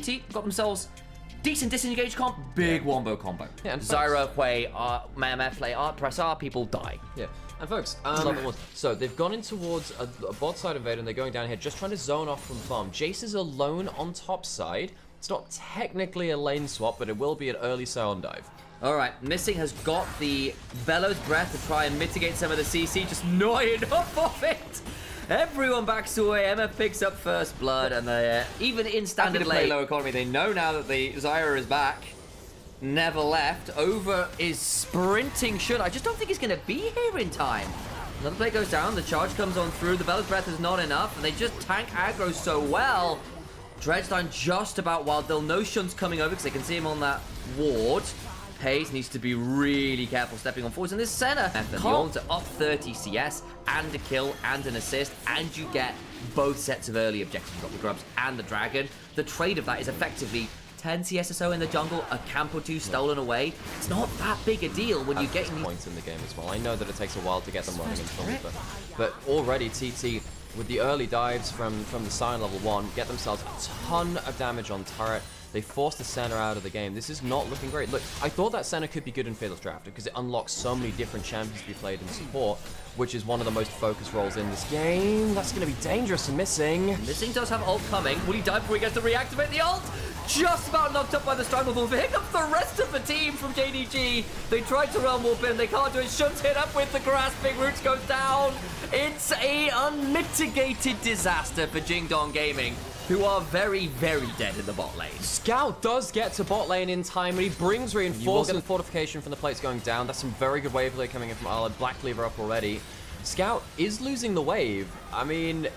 TT got themselves decent disengage comp, big wombo combo. Yeah, and Zyra, Hui, MF play art, press R, people die. Yeah, and folks, so they've gone in towards a bot side invader and they're going down here, just trying to zone off from farm. Jace is alone on top side. It's not technically a lane swap, but it will be an early Sion dive. Alright, Missing has got the Bellows Breath to try and mitigate some of the CC, just gnawing enough of it. Everyone backs away, MF picks up first blood, and they even in standard lane low economy, they know now that the Zyra is back. Never left. Over is sprinting Shun. I just don't think he's going to be here in time. Another play goes down, the charge comes on through, the Bellows Breath is not enough, and they just tank aggro so well. Dredgeline just about wild. They'll know Shun's coming over because they can see him on that ward. Hayes needs to be really careful stepping on forwards in this center. The Ornns are up 30 CS and a kill and an assist, and you get both sets of early objectives. You've got the Grubs and the Dragon. The trade of that is effectively 10 CS or so in the jungle, a camp or two stolen away. It's not that big a deal when you get points in the game as well. I know that it takes a while to get them running in front, but already TT with the early dives from the Sion level 1 get themselves a ton of damage on turret. They forced the center out of the game. This is not looking great. Look, I thought that center could be good in Fatal's Draft because it unlocks so many different champions to be played in support, which is one of the most focused roles in this game. That's going to be dangerous and Missing. Missing does have ult coming. Will he die before he gets to reactivate the ult? Just about knocked up by the Stranglehold. Here comes the rest of the team from JDG. They tried to run warp in. They can't do it. Shun's hit up with the grasping. Roots goes down. It's a unmitigated disaster for Jingdong Gaming, who are very, very dead in the bot lane. Scout does get to bot lane in time, and he brings reinforcement fortification from the plates going down. That's some very good wave play coming in from Arla. Black Cleaver up already. Scout is losing the wave. I mean,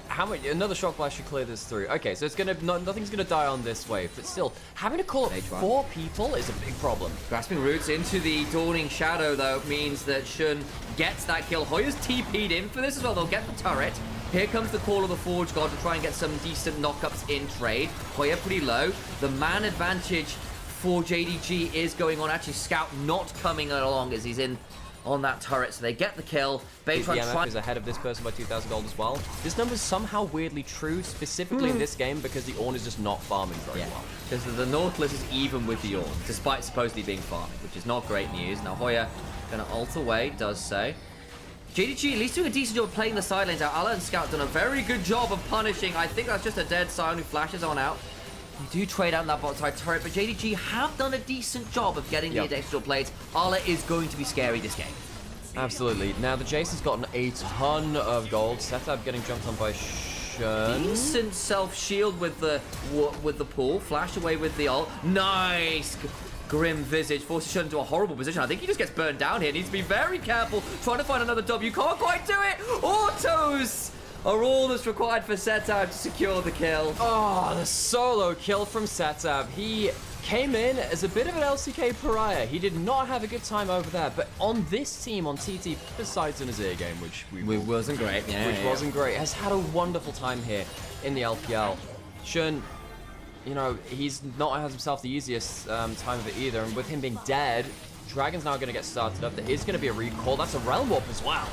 how much? Another shock blast should clear this through. Okay, so it's gonna nothing's gonna die on this wave, but still, having to call up 4 people is a big problem. Grasping Roots into the Dawning Shadow, though, means that Shun gets that kill. Hoya's TP'd in for this as well. They'll get the turret. Here comes the Call of the Forge God to try and get some decent knockups in trade. Hoya pretty low. The man advantage for JDG is going on. Actually, Scout not coming along as he's in on that turret, so they get the kill. BTMF is ahead of this person by 2,000 gold as well. This number is somehow weirdly true, specifically in this game, because the Ornn is just not farming very well. Because the Nautilus is even with the Ornn, despite supposedly being farming, which is not great news. Now Hoya going to ult away, does so. JDG at least doing a decent job of playing the side lanes out. Ala and Scout done a very good job of punishing. I think that's just a dead Sion who flashes on out. They do trade out in that bot side turret, but JDG have done a decent job of getting the additional plates. Ala is going to be scary this game. Absolutely. Now the Jace has gotten a ton of gold. Setup getting jumped on by Shun. Decent self-shield with the pull. Flash away with the ult. Nice! Grim Visage forces Shun into a horrible position. I think he just gets burned down here. Needs to be very careful. Trying to find another W. Can't quite do it. Autos are all that's required for Setab to secure the kill. Oh, the solo kill from Setab. He came in as a bit of an LCK pariah. He did not have a good time over there. But on this team, on TT, besides in his ear game, which wasn't great. Wasn't great, has had a wonderful time here in the LPL. Shun, you know, he's not had himself the easiest time of it either, and with him being dead, Dragon's now going to get started up. There is going to be a recall. That's a Realm Warp as well.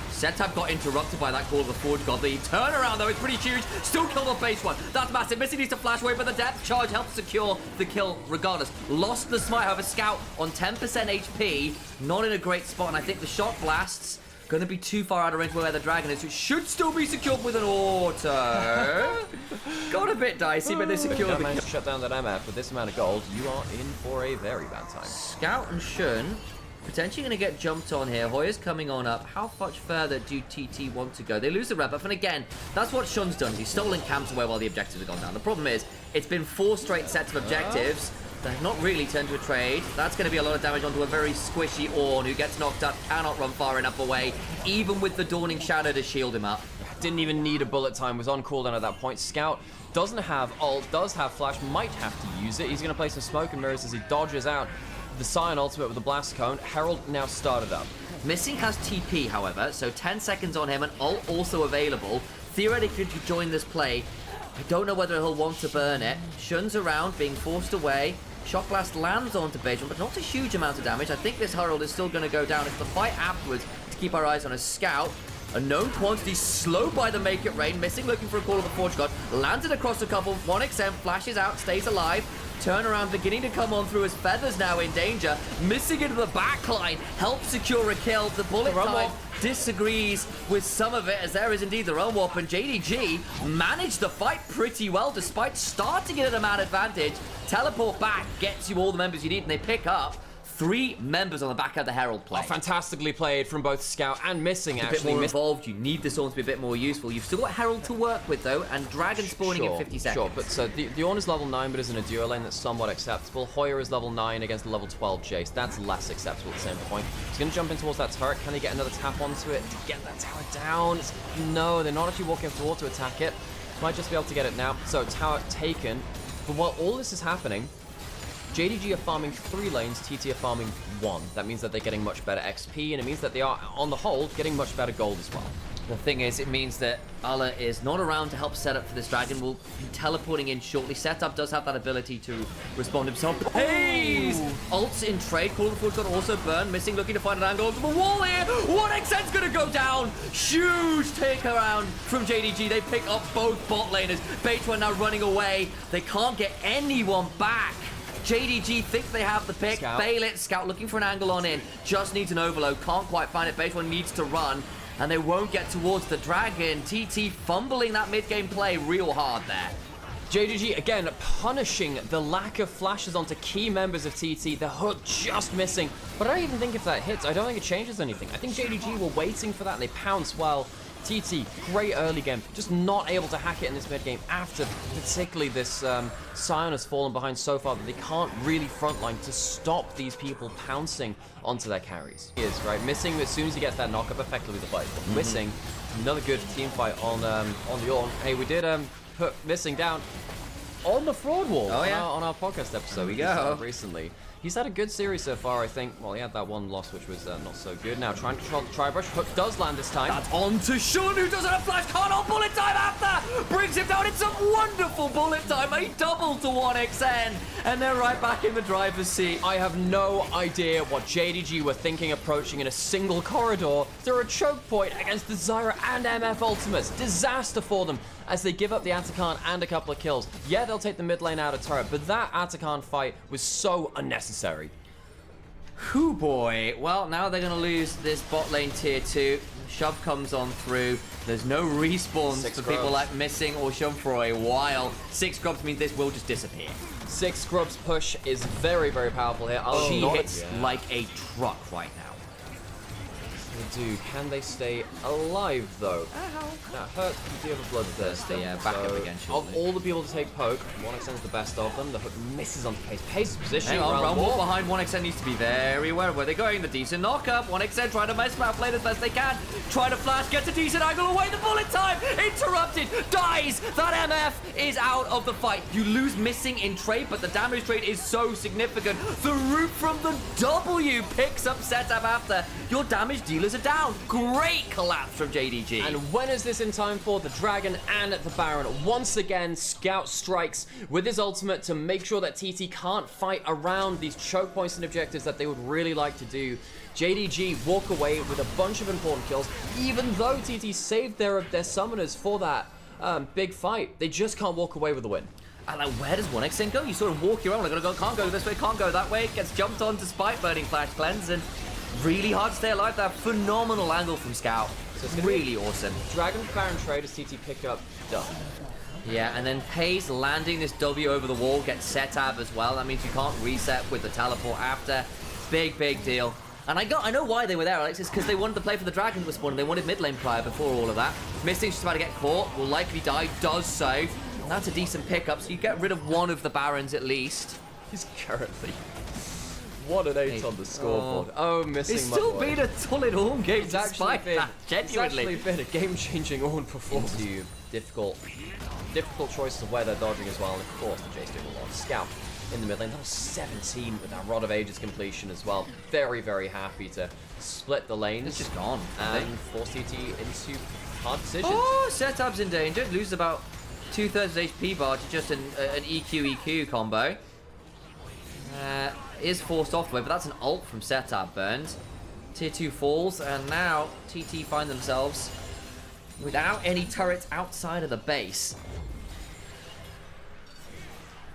Setup got interrupted by that Call of the Forge God. The turnaround, though, is pretty huge. Still killed on base one. That's massive. Missing needs to flash away, but the depth charge helps secure the kill regardless. Lost the smite, however, Scout on 10% HP. Not in a great spot, and I think the Shock Blasts going to be too far out of range where the Dragon is, which should still be secured with an auto. Got a bit dicey, but they secured the kill. Shut down that MF with this amount of gold. You are in for a very bad time. Scout and Shun potentially going to get jumped on here. Hoya's coming on up. How much further do TT want to go? They lose the rep buff, and again, that's what Shun's done. He's stolen camps away while the objectives have gone down. The problem is, it's been 4 straight sets of objectives. They've not really turned to a trade. That's going to be a lot of damage onto a very squishy Ornn who gets knocked up, cannot run far enough away, even with the Dawning Shadow to shield him up. Didn't even need a bullet time, was on cooldown at that point. Scout doesn't have ult, does have flash, might have to use it. He's going to play some smoke and mirrors as he dodges out the Sion ultimate with the blast cone. Herald now started up. Missing has TP, however, so 10 seconds on him, and ult also available. Theoretically, to join this play, I don't know whether he'll want to burn it. Shun's around, being forced away. Shock Blast lands onto Beijing, but not a huge amount of damage. I think this Herald is still going to go down. It's the fight afterwards to keep our eyes on a Scout. A known quantity, slow by the Make It Rain. Missing looking for a call of the Forge God. Landed across a couple. 1XM flashes out, stays alive. Turnaround beginning to come on through as Feather's now in danger. Missing into the backline. Helps secure a kill. The bullet time disagrees with some of it, as there is indeed the Realm Warp, and JDG managed the fight pretty well despite starting it at a man advantage. Teleport back gets you all the members you need, and they pick up 3 members on the back of the Herald play. Oh, fantastically played from both Scout and Missing, It's actually. a bit more involved. You need the Storm to be a bit more useful. You've still got Herald to work with, though, and Dragon spawning in 50 seconds. Sure, but so the Ornn is level 9, but is in a duo lane that's somewhat acceptable. Hoyer is level 9 against the level 12 Jace. That's less acceptable at the same point. He's going to jump in towards that turret. Can he get another tap onto it to get that tower down? No, they're not actually walking up toward to attack it. Might just be able to get it now. So tower taken. But while all this is happening, JDG are farming 3 lanes, TT are farming 1. That means that they're getting much better XP, and it means that they are, on the whole, getting much better gold as well. The thing is, it means that Allah is not around to help set up for this Dragon. Will be teleporting in shortly. Setup does have that ability to respond himself. Pays! Ults in trade. Call of the Forge God also burn. Missing looking to find an angle onto the wall here. 1XN's gonna go down. Huge take around from JDG. They pick up both bot laners. Beitwan now running away. They can't get anyone back. JDG think they have the pick. Scout. Bail it. Scout looking for an angle on in. Just needs an overload. Can't quite find it. Beitwan needs to run. And they won't get towards the Dragon. TT fumbling that mid-game play real hard there. JDG, again, punishing the lack of flashes onto key members of TT. The hook just missing. But I don't even think if that hits, I don't think it changes anything. I think JDG were waiting for that, and they pounce well. TT, great early game, just not able to hack it in this mid game after particularly this Sion has fallen behind so far that they can't really frontline to stop these people pouncing onto their carries. He is, right? Missing, as soon as he gets that knock-up, effectively the fight. Missing, another good team fight on the Ornn. Hey, we did put Missing down on the fraud wall on our podcast episode we go recently. He's had a good series so far, I think. Well, he had that one loss, which was not so good. Now, trying to control the tri-brush. Hook does land this time. That's on to Shun, who doesn't have flash. Can't hold bullet time after. Brings him down. It's some wonderful bullet time. A double to 1XN. And they're right back in the driver's seat. I have no idea what JDG were thinking approaching in a single corridor through a choke point against the Zyra and MF Ultimates. Disaster for them as they give up the Atakan and a couple of kills. Yeah, they'll take the mid lane out of turret, but that Atakan fight was so unnecessary. Whew, boy. Well, now they're going to lose this bot lane tier 2. Shove comes on through. There's no respawns for people like Missing or Shun for a while. 6 scrubs means this will just disappear. 6 scrubs push is very, very powerful here. She hits like a truck right now. They do. Can they stay alive, though? That hurts. You do have a bloodthirst. Yeah, back up again. Of all the people to take poke, 1XN is the best of them. The hook misses onto Pace. Pace's position. Hang on, Realm Warp behind 1XN needs to be very aware of where they're going. The decent knock-up. 1XN trying to mess around, play as best they can. Try to flash, gets a decent angle away. The bullet time interrupted. Dies. That MF is out of the fight. You lose Missing in trade, but the damage trade is so significant. The root from the W picks up setup after. Your damage dealers are down. Great collapse from JDG. And when is this in time for? The Dragon and the Baron. Once again, Scout strikes with his ultimate to make sure that TT can't fight around these choke points and objectives that they would really like to do. JDG walk away with a bunch of important kills, even though TT saved their summoners for that big fight. They just can't walk away with the win. And like, where does 1XN go? You sort of walk your own. Like, can't go this way, can't go that way. Gets jumped on despite burning Flash Cleanse, and really hard to stay alive. That phenomenal angle from Scout. So it's really awesome. Dragon Baron trade as TT pick up, done. Yeah, and then Pace landing this W over the wall, gets set up as well. That means you can't reset with the teleport after. Big, big deal. And I know why they were there, Alex. It's because they wanted to play for the Dragon that was spawning. They wanted mid lane prior before all of that. Missing's just about to get caught. Will likely die. Does so. And that's a decent pickup. So you get rid of one of the Barons at least. He's currently... What an 8 on the scoreboard. Oh, Missing. It's still been a solid Ornn game. It's actually been, genuinely. It's actually been a game-changing Ornn performance. Into difficult choices of where they're dodging as well. And of course, the Jace doing a lot. Scout in the mid lane. That was 17 with that Rod of Ages completion as well. Very, very happy to split the lanes. It's just gone. And force TT into hard decisions. Oh, setup's in danger. Loses about 2/3 of HP bar to just an EQ combo. Is forced off the way, but that's an ult from setup. Burns. Tier 2 falls, and now TT find themselves without any turrets outside of the base.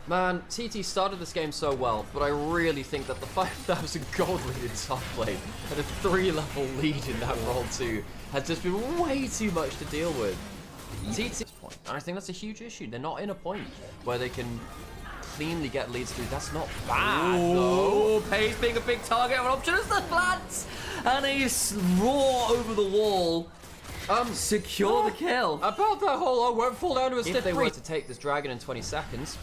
Man, TT started this game so well, but I really think that the 5,000 gold lead in top lane and a 3-level lead in that role too has just been way too much to deal with. TT point, and I think that's a huge issue. They're not in a point where they can cleanly get leads through. That's not bad, though. Pace being a big target of an option as the plants, and a roar over the wall. Secure the kill. About that whole, I won't fall down to a stiff. If they were to take this dragon in 20 seconds,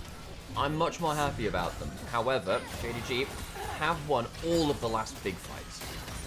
I'm much more happy about them. However, JDG have won all of the last big fights.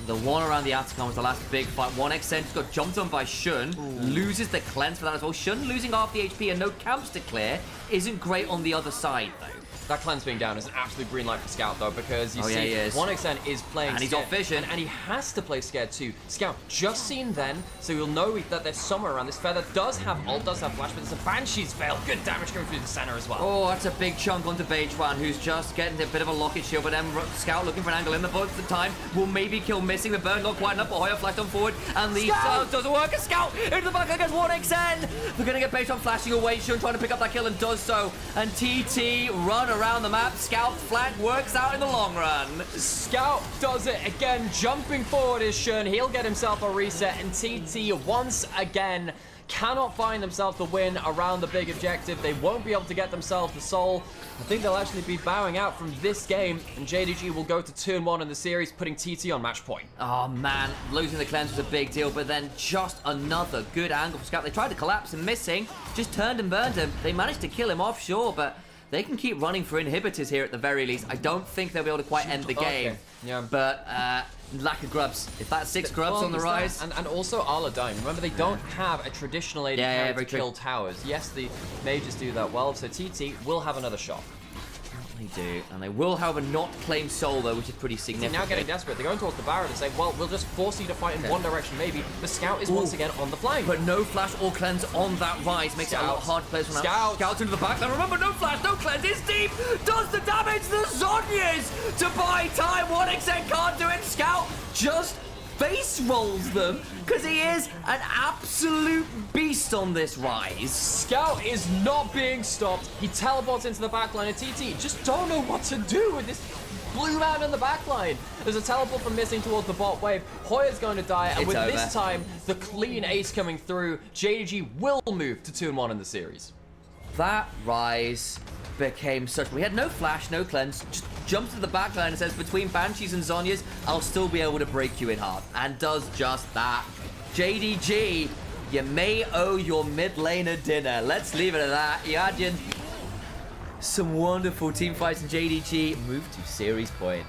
The one around the Atacon was the last big fight. 1xN just got jumped on by Shun, loses the cleanse for that as well. Shun losing half the HP and no camps to clear isn't great on the other side, though. That cleanse being down is an absolute green light for Scout, though, because you see, 1xN is playing and he's scared, off vision. and he has to play scared too. Scout just seen then, so you'll know that there's somewhere around this. Feather does have ult, does have flash, but there's a Banshee's Veil. Good damage coming through the center as well. Oh, that's a big chunk onto Beijuan, who's just getting a bit of a locket shield, but then Scout looking for an angle in the boat at the time. Will maybe kill missing the burn, not quite enough, but Hoya flashed on forward, and the doesn't work. A Scout into the back against 1xN. They're gonna get Beijuan flashing away. Shun trying to pick up that kill and does so, and TT run around the map. Scout flank works out in the long run. Scout does it again, jumping forward is Shun. He'll get himself a reset, and TT once again cannot find themselves the win around the big objective. They won't be able to get themselves the soul. I think they'll actually be bowing out from this game, and JDG will go to 2-1 in the series, putting TT on match point. Oh man, losing the cleanse was a big deal, but then just another good angle for Scout. They tried to collapse and missing, just turned and burned him. They managed to kill him offshore, but they can keep running for inhibitors here at the very least. I don't think they'll be able to quite end the game. Okay. Yeah. But lack of grubs. If that's 6 grubs on the rise. And also Aladdin. Remember, they don't have a traditional AD carry to kill towers. Yes, the mages do that well, so TT will have another shot. They do, and they will, however, not claim soul, though, which is pretty significant. They're now getting desperate. They're going towards the Barret and saying, well, we'll just force you to fight in one direction, maybe. The Scout is once again on the flank. But no flash or cleanse on that rise. Makes it a lot hard to play from now. Scout into the back. Now remember, no flash, no cleanse. It's deep. Does the damage. The Zhonya's to buy time. 1xN can't do it. Scout just face rolls them because he is an absolute beast on this rise. Scout is not being stopped. He teleports into the backline, and TT just don't know what to do with this blue man in the backline. There's a teleport from missing towards the bot wave. Hoya's going to die, and with this time, the clean ace coming through, JDG will move to 2-1 in the series. That rise became such. We had no flash, no cleanse. Just jumps to the backline and says, between Banshees and Zhonya's, I'll still be able to break you in half. And does just that. JDG, you may owe your mid laner dinner. Let's leave it at that. Imagine some wonderful team fights in JDG. Move to series point.